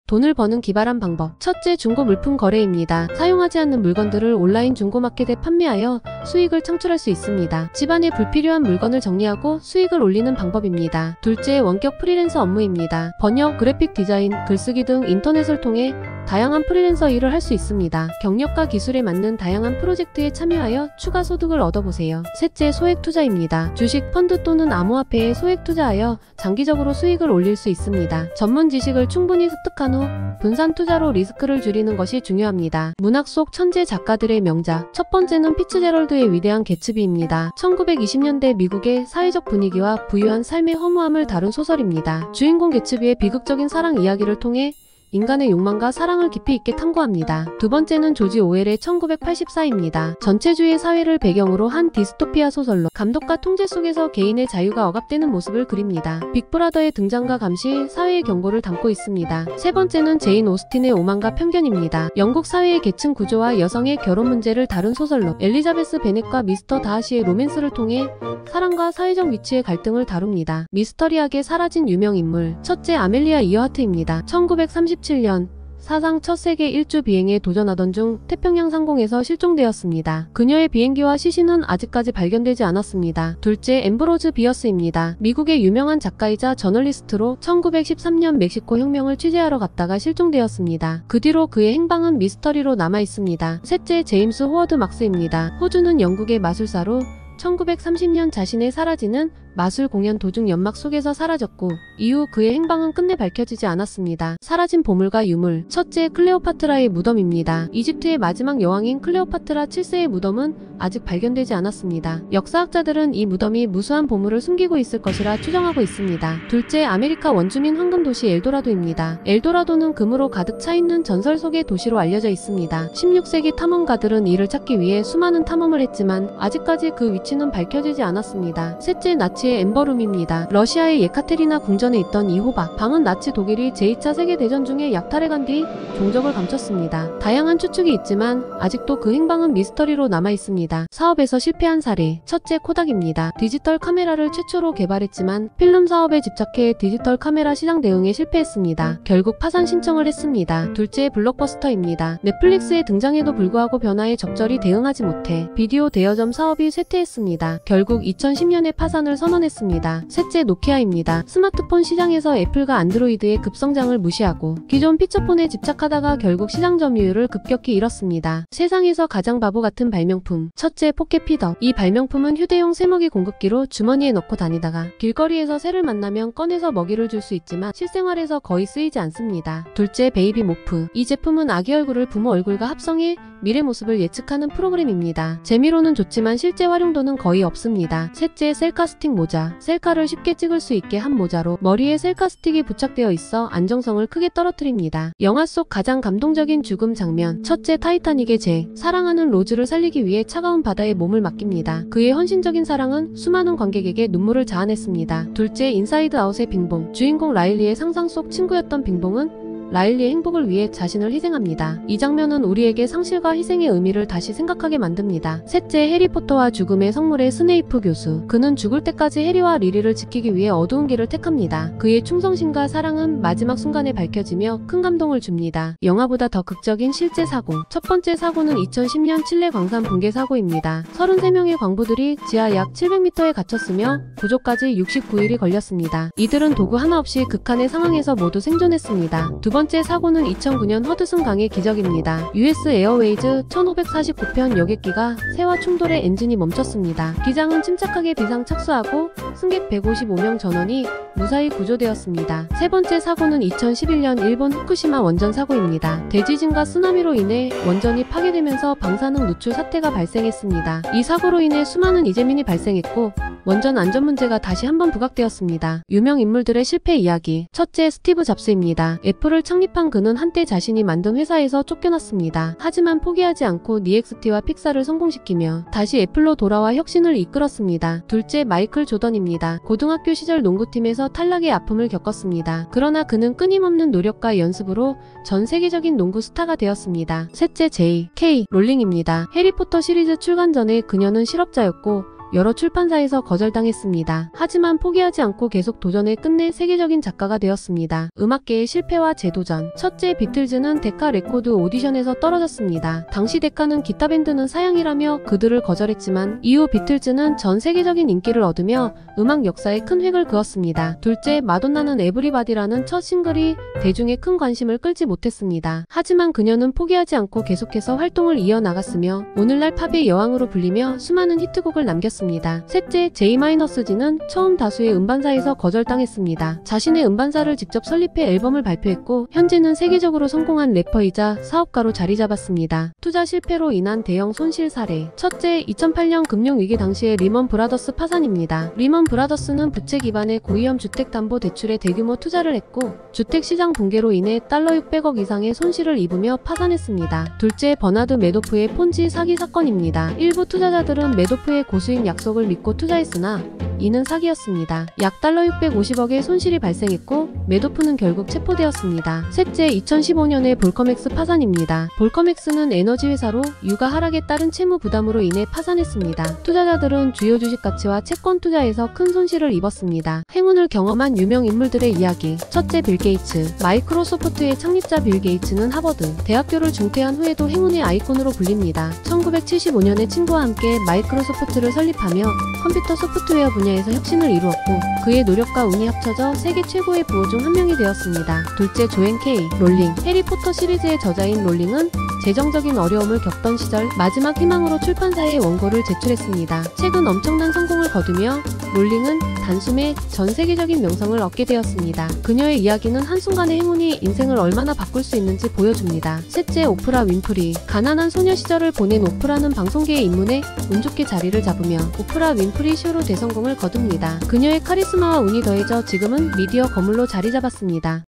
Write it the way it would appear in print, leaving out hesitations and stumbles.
돈을 버는 기발한 방법. 첫째, 중고 물품 거래입니다. 사용하지 않는 물건들을 온라인 중고마켓에 판매하여 수익을 창출할 수 있습니다. 집안에 불필요한 물건을 정리하고 수익을 올리는 방법입니다. 둘째, 원격 프리랜서 업무입니다. 번역, 그래픽 디자인, 글쓰기 등 인터넷을 통해 다양한 프리랜서 일을 할 수 있습니다. 경력과 기술에 맞는 다양한 프로젝트에 참여하여 추가 소득을 얻어보세요. 셋째, 소액 투자입니다. 주식, 펀드 또는 암호화폐에 소액 투자하여 장기적으로 수익을 올릴 수 있습니다. 전문 지식을 충분히 습득한 후 분산 투자로 리스크를 줄이는 것이 중요합니다. 문학 속 천재 작가들의 명작. 첫 번째는 피츠제럴드의 위대한 개츠비입니다. 1920년대 미국의 사회적 분위기와 부유한 삶의 허무함을 다룬 소설입니다. 주인공 개츠비의 비극적인 사랑 이야기를 통해 인간의 욕망과 사랑을 깊이 있게 탐구합니다. 두 번째는 조지 오웰의 1984입니다. 전체주의 사회를 배경으로 한 디스토피아 소설로 감독과 통제 속에서 개인의 자유가 억압되는 모습을 그립니다. 빅브라더의 등장과 감시, 사회의 경고를 담고 있습니다. 세 번째는 제인 오스틴의 오만과 편견입니다. 영국 사회의 계층 구조와 여성의 결혼 문제를 다룬 소설로 엘리자베스 베넷과 미스터 다하시의 로맨스를 통해 사랑과 사회적 위치의 갈등을 다룹니다. 미스터리하게 사라진 유명 인물. 첫째, 아멜리아 이어하트입니다. 1937년 사상 첫 세계 일주 비행에 도전하던 중 태평양 상공에서 실종되었습니다. 그녀의 비행기와 시신은 아직까지 발견되지 않았습니다. 둘째, 앰브로즈 비어스입니다. 미국의 유명한 작가이자 저널리스트로 1913년 멕시코 혁명을 취재하러 갔다가 실종되었습니다. 그 뒤로 그의 행방은 미스터리로 남아있습니다. 셋째, 제임스 호워드 막스입니다. 호주는 영국의 마술사로 1930년 자신의 사라지는 마술 공연 도중 연막 속에서 사라졌고 이후 그의 행방은 끝내 밝혀지지 않았습니다. 사라진 보물과 유물. 첫째, 클레오파트라의 무덤입니다. 이집트의 마지막 여왕인 클레오파트라 7세의 무덤은 아직 발견되지 않았습니다. 역사학자들은 이 무덤이 무수한 보물을 숨기고 있을 것이라 추정하고 있습니다. 둘째, 아메리카 원주민 황금 도시 엘도라도입니다. 엘도라도는 금으로 가득 차 있는 전설 속의 도시로 알려져 있습니다. 16세기 탐험가들은 이를 찾기 위해 수많은 탐험을 했지만 아직까지 그 위치는 밝혀지지 않았습니다. 셋째, 나치의 엠버룸입니다. 러시아의 예카테리나 궁전에 있던 이 호박 방은 나치 독일이 제2차 세계대전 중에 약탈해간 뒤 종적을 감췄습니다. 다양한 추측이 있지만 아직도 그 행방은 미스터리로 남아있습니다. 사업에서 실패한 사례. 첫째, 코닥입니다. 디지털 카메라를 최초로 개발했지만 필름 사업에 집착해 디지털 카메라 시장 대응에 실패했습니다. 결국 파산 신청을 했습니다. 둘째, 블록버스터입니다. 넷플릭스의 등장에도 불구하고 변화에 적절히 대응하지 못해 비디오 대여점 사업이 쇠퇴했습니다. 결국 2010년에 파산을 선언했습니다. 셋째, 노키아입니다. 스마트폰 시장에서 애플과 안드로이드의 급성장을 무시하고 기존 피처폰에 집착하다가 결국 시장 점유율을 급격히 잃었습니다. 세상에서 가장 바보 같은 발명품. 첫째, 포켓피더. 이 발명품은 휴대용 새먹이 공급기로 주머니에 넣고 다니다가 길거리에서 새를 만나면 꺼내서 먹이를 줄 수 있지만 실생활에서 거의 쓰이지 않습니다. 둘째, 베이비 모프. 이 제품은 아기 얼굴을 부모 얼굴과 합성해 미래 모습을 예측하는 프로그램입니다. 재미로는 좋지만 실제 활용도는 거의 없습니다. 셋째, 셀카 스틱 모자. 셀카를 쉽게 찍을 수 있게 한 모자로 머리에 셀카 스틱이 부착되어 있어 안정성을 크게 떨어뜨립니다. 영화 속 가장 감동적인 죽음 장면. 첫째, 타이타닉의 잭. 사랑하는 로즈를 살리기 위해 차가운 바다에 몸을 맡깁니다. 그의 헌신적인 사랑은 수많은 관객에게 눈물을 자아냈습니다. 둘째, 인사이드 아웃의 빙봉. 주인공 라일리의 상상 속 친구였던 빙봉은 라일리의 행복을 위해 자신을 희생합니다. 이 장면은 우리에게 상실과 희생의 의미를 다시 생각하게 만듭니다. 셋째, 해리포터와 죽음의 성물의 스네이프 교수. 그는 죽을 때까지 해리와 리리를 지키기 위해 어두운 길을 택합니다. 그의 충성심과 사랑은 마지막 순간에 밝혀지며 큰 감동을 줍니다. 영화보다 더 극적인 실제 사고. 첫 번째 사고는 2010년 칠레 광산 붕괴 사고입니다. 33명의 광부들이 지하 약 700m에 갇혔으며 구조까지 69일이 걸렸습니다. 이들은 도구 하나 없이 극한의 상황에서 모두 생존했습니다. 두 번째 사고는 2009년 허드슨 강의 기적입니다. US 에어웨이즈 1549편 여객기가 새와 충돌해 엔진이 멈췄습니다. 기장은 침착하게 비상 착수하고 승객 155명 전원이 무사히 구조되었습니다. 세 번째 사고는 2011년 일본 후쿠시마 원전 사고입니다. 대지진과 쓰나미로 인해 원전이 파괴되면서 방사능 누출 사태가 발생했습니다. 이 사고로 인해 수많은 이재민이 발생했고 원전 안전 문제가 다시 한번 부각되었습니다. 유명 인물들의 실패 이야기. 첫째, 스티브 잡스입니다. 애플을 창립한 그는 한때 자신이 만든 회사에서 쫓겨났습니다. 하지만 포기하지 않고 니엑스티와 픽사를 성공시키며 다시 애플로 돌아와 혁신을 이끌었습니다. 둘째, 마이클 조던입니다. 고등학교 시절 농구팀에서 탈락의 아픔을 겪었습니다. 그러나 그는 끊임없는 노력과 연습으로 전 세계적인 농구 스타가 되었습니다. 셋째, J.K. 롤링입니다. 해리포터 시리즈 출간 전에 그녀는 실업자였고 여러 출판사에서 거절당했습니다. 하지만 포기하지 않고 계속 도전해 끝내 세계적인 작가가 되었습니다. 음악계의 실패와 재도전. 첫째, 비틀즈는 데카 레코드 오디션에서 떨어졌습니다. 당시 데카는 기타 밴드는 사양이라며 그들을 거절했지만 이후 비틀즈는 전 세계적인 인기를 얻으며 음악 역사에 큰 획을 그었습니다. 둘째, 마돈나는 에브리바디라는 첫 싱글이 대중의 큰 관심을 끌지 못했습니다. 하지만 그녀는 포기하지 않고 계속해서 활동을 이어나갔으며 오늘날 팝의 여왕으로 불리며 수많은 히트곡을 남겼습니다. 셋째, 제이마이너스지는 처음 다수의 음반사에서 거절당했습니다. 자신의 음반사를 직접 설립해 앨범을 발표했고 현재는 세계적으로 성공한 래퍼이자 사업가로 자리 잡았습니다. 투자 실패로 인한 대형 손실 사례. 첫째, 2008년 금융위기 당시의 리먼 브라더스 파산입니다. 리먼 브라더스는 부채 기반의 고위험 주택담보대출에 대규모 투자를 했고 주택시장 붕괴로 인해 달러 600억 이상의 손실을 입으며 파산했습니다. 둘째, 버나드 매도프의 폰지 사기 사건입니다. 일부 투자자들은 매도프의 고수익 약속을 믿고 투자했으나 이는 사기였습니다. 약 달러 650억의 손실이 발생했고 매도프는 결국 체포되었습니다. 셋째, 2015년의 볼커맥스 파산입니다. 볼커맥스는 에너지 회사로 유가 하락에 따른 채무 부담으로 인해 파산했습니다. 투자자들은 주요 주식 가치와 채권 투자에서 큰 손실을 입었습니다. 행운을 경험한 유명 인물들의 이야기. 첫째, 빌 게이츠. 마이크로소프트의 창립자 빌 게이츠는 하버드 대학교를 중퇴한 후에도 행운의 아이콘으로 불립니다. 1975년에 친구와 함께 마이크로소프트를 설립하며 컴퓨터 소프트웨어 분야에서 혁신을 이루었고 그의 노력과 운이 합쳐져 세계 최고의 부호 중 한 명이 되었습니다. 둘째, 조앤 케이. 롤링. 해리포터 시리즈의 저자인 롤링은 재정적인 어려움을 겪던 시절 마지막 희망으로 출판사에 원고를 제출했습니다. 최근 엄청난 성공을 거두며 롤링은 단숨에 전 세계적인 명성을 얻게 되었습니다. 그녀의 이야기는 한순간의 행운이 인생을 얼마나 바꿀 수 있는지 보여줍니다. 셋째, 오프라 윈프리. 가난한 소녀 시절을 보낸 오프라는 방송계의 입문에 운 좋게 자리를 잡으며 오프라 윈프리 쇼로 대성공을 거둡니다. 그녀의 카리스마와 운이 더해져 지금은 미디어 거물로 자리 잡았습니다.